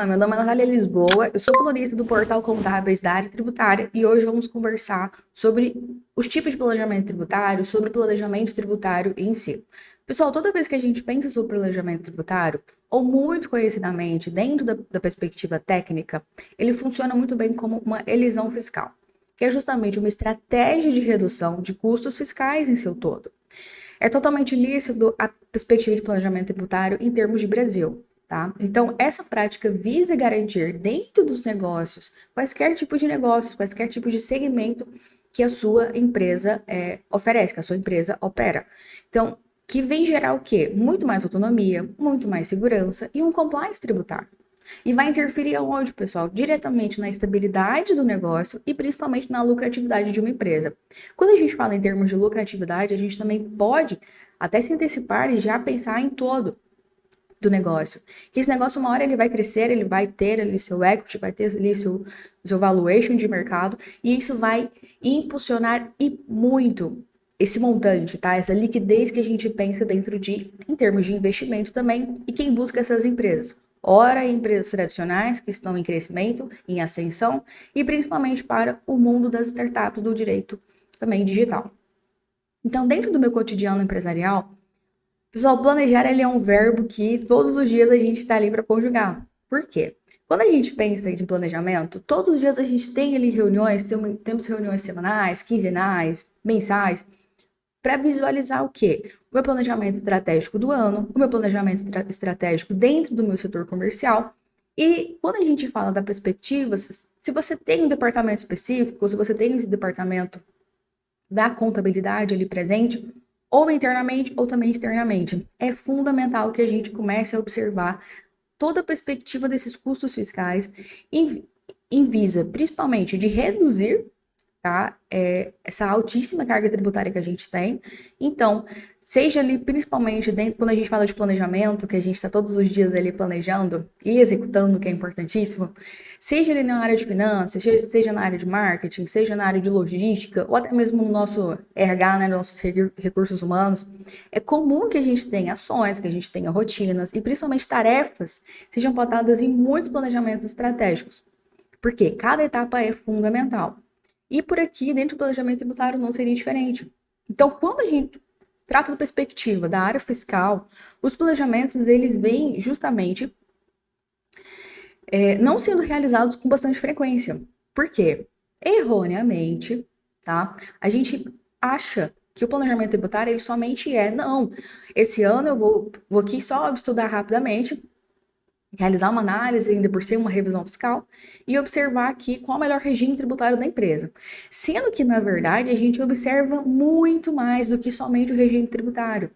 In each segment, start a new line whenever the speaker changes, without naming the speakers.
Olá, meu nome é Natália Lisboa, eu sou colunista do portal Contábeis da área tributária e hoje vamos conversar sobre os tipos de planejamento tributário, sobre o planejamento tributário em si. Pessoal, toda vez que a gente pensa sobre planejamento tributário, ou muito conhecidamente dentro da perspectiva técnica, ele funciona muito bem como uma elisão fiscal, que é justamente uma estratégia de redução de custos fiscais em seu todo. É totalmente lícito a perspectiva de planejamento tributário em termos de Brasil. Tá? Então, essa prática visa garantir dentro dos negócios, quaisquer tipos de negócios, quaisquer tipo de segmento que a sua empresa oferece, que a sua empresa opera. Então, que vem gerar o quê? Muito mais autonomia, muito mais segurança e um compliance tributário. E vai interferir aonde, pessoal? Diretamente na estabilidade do negócio e principalmente na lucratividade de uma empresa. Quando a gente fala em termos de lucratividade, a gente também pode até se antecipar e já pensar em todo do negócio. Que esse negócio, uma hora ele vai crescer, ele vai ter ali seu equity, vai ter ali seu valuation de mercado, e isso vai impulsionar e muito esse montante, tá? Essa liquidez que a gente pensa em termos de investimento também, e quem busca essas empresas. Ora, empresas tradicionais que estão em crescimento, em ascensão, e principalmente para o mundo das startups do direito também digital. Então, dentro do meu cotidiano empresarial, pessoal, planejar ele é um verbo que todos os dias a gente está ali para conjugar. Por quê? Quando a gente pensa em planejamento, todos os dias a gente tem ali reuniões, temos reuniões semanais, quinzenais, mensais, para visualizar o quê? O meu planejamento estratégico do ano, o meu planejamento estratégico dentro do meu setor comercial. E quando a gente fala da perspectiva, se você tem um departamento específico, se você tem esse departamento da contabilidade ali presente, ou internamente ou também externamente. É fundamental que a gente comece a observar toda a perspectiva desses custos fiscais em visa, principalmente, de reduzir, tá? Essa altíssima carga tributária que a gente tem. Então, seja ali principalmente dentro, quando a gente fala de planejamento, que a gente está todos os dias ali planejando e executando, que é importantíssimo, seja ali na área de finanças, seja na área de marketing, seja na área de logística, ou até mesmo no nosso RH, né, nossos recursos humanos, é comum que a gente tenha ações, que a gente tenha rotinas e principalmente tarefas sejam pautadas em muitos planejamentos estratégicos, porque cada etapa é fundamental. E por aqui, dentro do planejamento tributário, não seria diferente. Então, quando a gente trata da perspectiva da área fiscal, os planejamentos, eles vêm justamente não sendo realizados com bastante frequência. Por quê? Erroneamente, tá? A gente acha que o planejamento tributário, ele somente não, esse ano eu vou aqui só estudar rapidamente, realizar uma análise, ainda por cima uma revisão fiscal, e observar aqui qual é o melhor regime tributário da empresa. Sendo que, na verdade, a gente observa muito mais do que somente o regime tributário.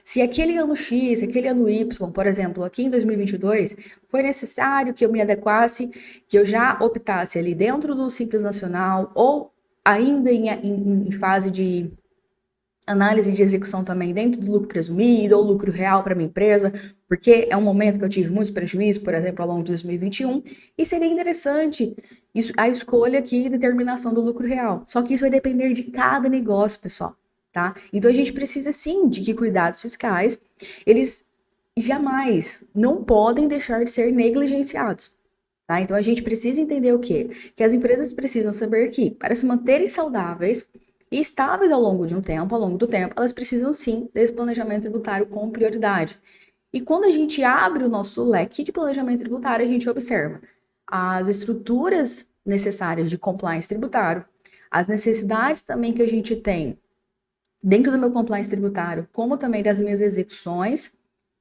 Se aquele ano X, se aquele ano Y, por exemplo, aqui em 2022, foi necessário que eu me adequasse, que eu já optasse ali dentro do Simples Nacional, ou ainda em fase de análise de execução também dentro do lucro presumido ou lucro real para minha empresa, porque é um momento que eu tive muitos prejuízos, por exemplo, ao longo de 2021, e seria interessante a escolha aqui e determinação do lucro real. Só que isso vai depender de cada negócio, pessoal, tá? Então a gente precisa sim de que cuidados fiscais, eles jamais não podem deixar de ser negligenciados. Tá? Então a gente precisa entender o quê? Que as empresas precisam saber que, para se manterem saudáveis e estáveis ao longo de um tempo, ao longo do tempo, elas precisam sim desse planejamento tributário com prioridade. E quando a gente abre o nosso leque de planejamento tributário, a gente observa as estruturas necessárias de compliance tributário, as necessidades também que a gente tem dentro do meu compliance tributário, como também das minhas execuções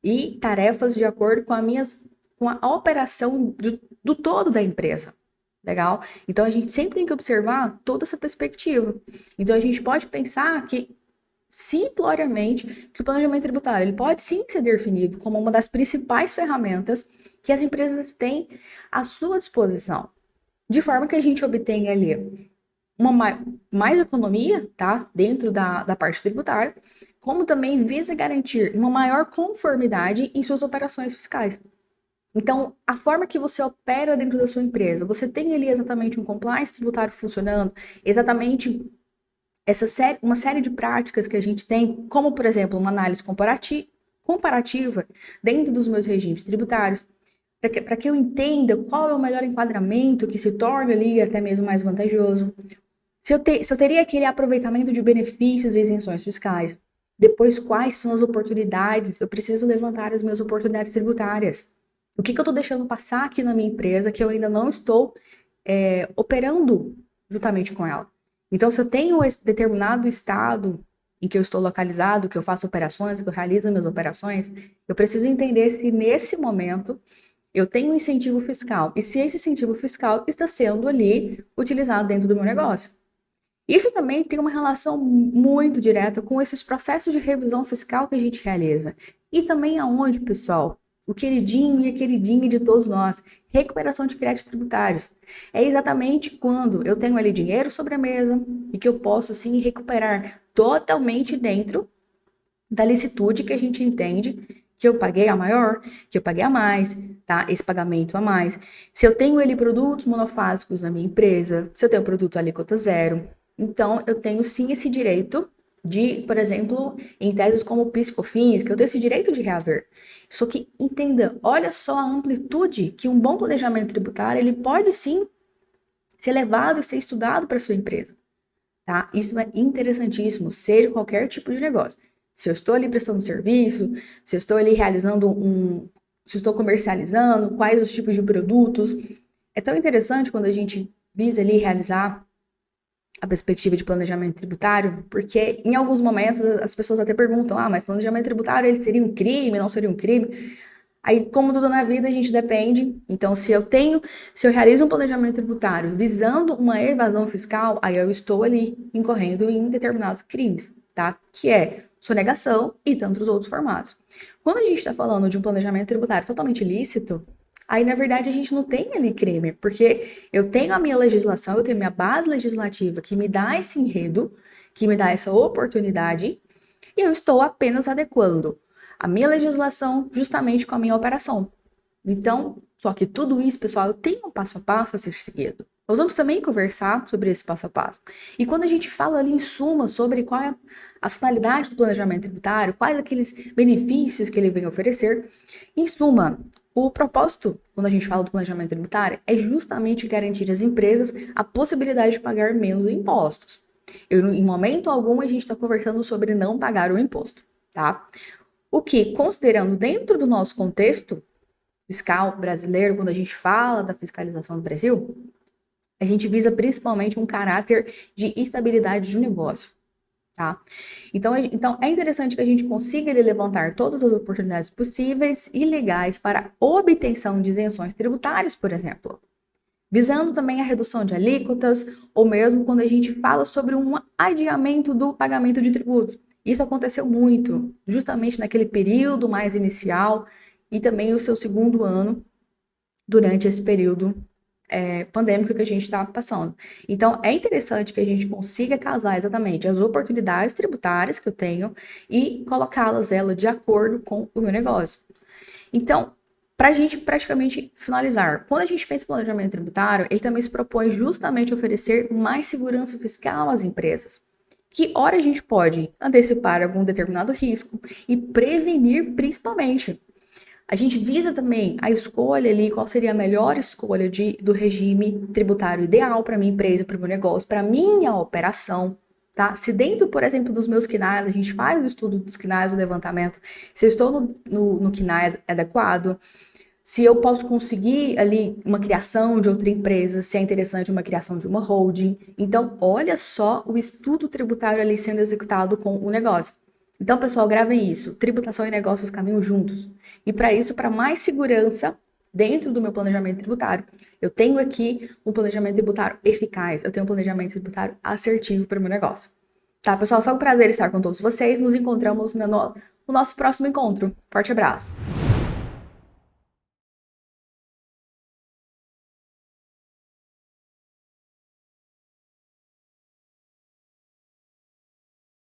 e tarefas de acordo com a operação do todo da empresa. Legal? Então a gente sempre tem que observar toda essa perspectiva. Então a gente pode pensar que simploriamente que o planejamento tributário ele pode sim ser definido como uma das principais ferramentas que as empresas têm à sua disposição, de forma que a gente obtenha ali uma mais economia, tá? Dentro da parte tributária, como também visa garantir uma maior conformidade em suas operações fiscais. Então, a forma que você opera dentro da sua empresa, você tem ali exatamente um compliance tributário funcionando, exatamente uma série de práticas que a gente tem, como, por exemplo, uma análise comparativa dentro dos meus regimes tributários. para que eu entenda qual é o melhor enquadramento que se torna ali até mesmo mais vantajoso. Se eu teria aquele aproveitamento de benefícios e isenções fiscais. Depois, quais são as oportunidades? Eu preciso levantar as minhas oportunidades tributárias. O que eu estou deixando passar aqui na minha empresa que eu ainda não estou operando juntamente com ela? Então, se eu tenho esse determinado estado em que eu estou localizado, que eu faço operações, que eu realizo minhas operações, eu preciso entender se nesse momento eu tenho um incentivo fiscal e se esse incentivo fiscal está sendo ali utilizado dentro do meu negócio. Isso também tem uma relação muito direta com esses processos de revisão fiscal que a gente realiza. E também aonde, pessoal? O queridinho e a queridinha de todos nós, recuperação de créditos tributários. É exatamente quando eu tenho ali dinheiro sobre a mesa e que eu posso sim recuperar totalmente dentro da licitude que a gente entende que eu paguei a maior, que eu paguei a mais, tá? Esse pagamento a mais. Se eu tenho ali produtos monofásicos na minha empresa, se eu tenho produtos alíquota zero, então eu tenho sim esse direito de, por exemplo, em teses como PIS/COFINS, que eu tenho esse direito de reaver. Só que entenda, olha só a amplitude que um bom planejamento tributário, ele pode sim ser levado e ser estudado para sua empresa, tá? Isso é interessantíssimo, seja qualquer tipo de negócio. Se eu estou ali prestando serviço, se eu estou ali se eu estou comercializando, quais os tipos de produtos. É tão interessante quando a gente visa ali realizar a perspectiva de planejamento tributário, porque em alguns momentos as pessoas até perguntam, mas planejamento tributário ele seria um crime, não seria um crime? Aí, como tudo na vida, a gente depende. Então, se eu realizo um planejamento tributário visando uma evasão fiscal, aí eu estou ali incorrendo em determinados crimes, tá? Que é sonegação e tantos outros formatos. Quando a gente está falando de um planejamento tributário totalmente ilícito, aí, na verdade, a gente não tem ali crime, porque eu tenho a minha legislação, eu tenho a minha base legislativa que me dá esse enredo, que me dá essa oportunidade, e eu estou apenas adequando a minha legislação justamente com a minha operação. Então, só que tudo isso, pessoal, eu tenho um passo a passo a ser seguido. Nós vamos também conversar sobre esse passo a passo. E quando a gente fala ali em suma sobre qual é a finalidade do planejamento tributário, quais aqueles benefícios que ele vem oferecer, em suma, o propósito, quando a gente fala do planejamento tributário, é justamente garantir às empresas a possibilidade de pagar menos impostos. Em momento algum, a gente está conversando sobre não pagar o imposto, tá? O que, considerando dentro do nosso contexto fiscal brasileiro, quando a gente fala da fiscalização do Brasil, a gente visa principalmente um caráter de estabilidade de negócio, tá? Então é interessante que a gente consiga levantar todas as oportunidades possíveis e legais para obtenção de isenções tributárias, por exemplo, visando também a redução de alíquotas, ou mesmo quando a gente fala sobre um adiamento do pagamento de tributos. Isso aconteceu muito, justamente naquele período mais inicial e também o seu segundo ano, durante esse período pandêmico que a gente está passando. Então, é interessante que a gente consiga casar exatamente as oportunidades tributárias que eu tenho e colocá-las de acordo com o meu negócio. Então, para a gente praticamente finalizar, quando a gente pensa em planejamento tributário, ele também se propõe justamente oferecer mais segurança fiscal às empresas. Que hora a gente pode antecipar algum determinado risco e prevenir principalmente. A gente visa também a escolha ali, qual seria a melhor escolha do regime tributário ideal para minha empresa, para o meu negócio, para minha operação, tá? Se dentro, por exemplo, dos meus KNAIs, a gente faz o estudo dos KNAIs, o levantamento, se eu estou no KNAI adequado, se eu posso conseguir ali uma criação de outra empresa, se é interessante uma criação de uma holding. Então, olha só o estudo tributário ali sendo executado com o negócio. Então, pessoal, gravem isso. Tributação e negócios caminham juntos. E para isso, para mais segurança dentro do meu planejamento tributário, eu tenho aqui um planejamento tributário eficaz, eu tenho um planejamento tributário assertivo para o meu negócio. Tá, pessoal? Foi um prazer estar com todos vocês. Nos encontramos no nosso próximo encontro. Forte abraço!